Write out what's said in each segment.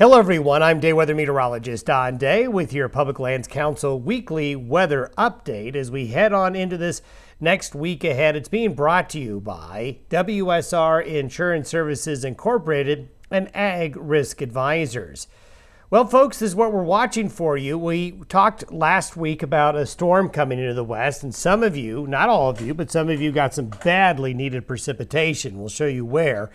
Hello everyone, I'm day weather meteorologist Don Day with your Public Lands Council weekly weather update as we head on into this next week ahead. It's being brought to you by WSR Insurance Services Incorporated and Ag Risk Advisors. Well, folks, this is what we're watching for you. We talked last week about a storm coming into the west, and some of you, not all of you, but some of you got some badly needed precipitation. We'll show you where.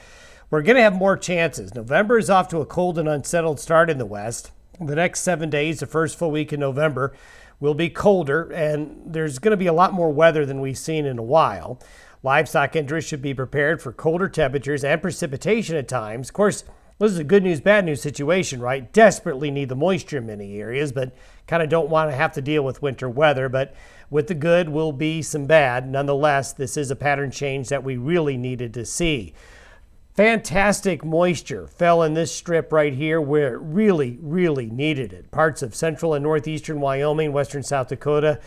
We're going to have more chances. November is off to a cold and unsettled start in the west. The next 7 days, the first full week in November, will be colder, and there's going to be a lot more weather than we've seen in a while. Livestock interests should be prepared for colder temperatures and precipitation at times. Of course, this is a good news, bad news situation, right? Desperately need the moisture in many areas, but kind of don't want to have to deal with winter weather. But with the good will be some bad. Nonetheless, this is a pattern change that we really needed to see. Fantastic moisture fell in this strip right here where it really needed it. Parts of central and northeastern Wyoming, western South Dakota,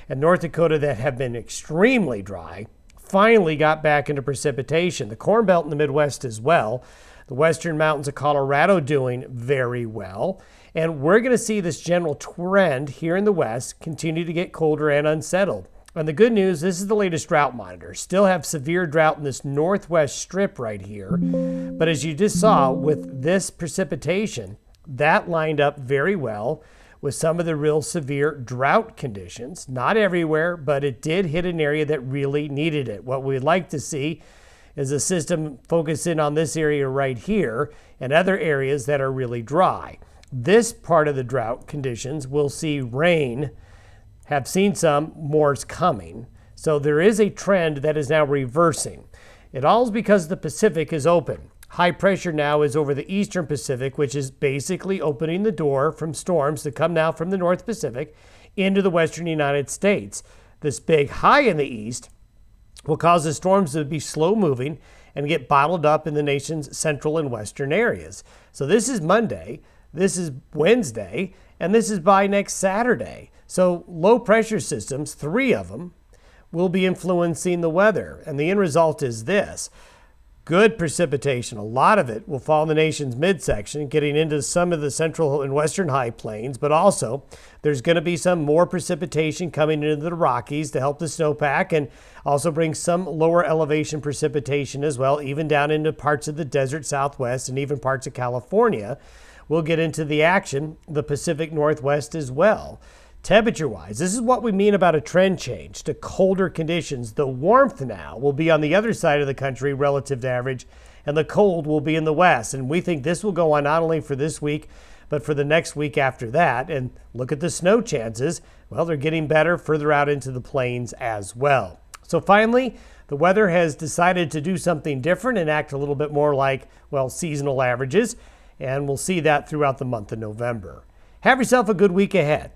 and North Dakota that have been extremely dry finally got back into precipitation. The Corn Belt in the Midwest as well. The western mountains of Colorado doing very well. And we're going to see this general trend here in the west continue to get colder and unsettled. And the good news, this is the latest drought monitor. Still have severe drought in this northwest strip right here. But as you just saw with this precipitation, that lined up very well with some of the real severe drought conditions. Not everywhere, but it did hit an area that really needed it. What we'd like to see is a system focus in on this area right here and other areas that are really dry. This part of the drought conditions will see rain. Have seen some, more's coming. So there is a trend that is now reversing. It all is because the Pacific is open. High pressure now is over the eastern Pacific, which is basically opening the door from storms that come now from the North Pacific into the western United States. This big high in the east will cause the storms to be slow moving and get bottled up in the nation's central and western areas. So this is Monday, this is Wednesday, and this is by next Saturday. So low pressure systems, 3 of them, will be influencing the weather. And the end result is this. Good precipitation. A lot of it will fall in the nation's midsection, getting into some of the central and western high plains. But also, there's going to be some more precipitation coming into the Rockies to help the snowpack and also bring some lower elevation precipitation as well, even down into parts of the desert Southwest and even parts of California. We'll get into the action, the Pacific Northwest as well. Temperature-wise, this is what we mean about a trend change to colder conditions. The warmth now will be on the other side of the country relative to average, and the cold will be in the west. And we think this will go on not only for this week, but for the next week after that. And look at the snow chances. Well, they're getting better further out into the plains as well. So finally, the weather has decided to do something different and act a little bit more like, well, seasonal averages. And we'll see that throughout the month of November. Have yourself a good week ahead.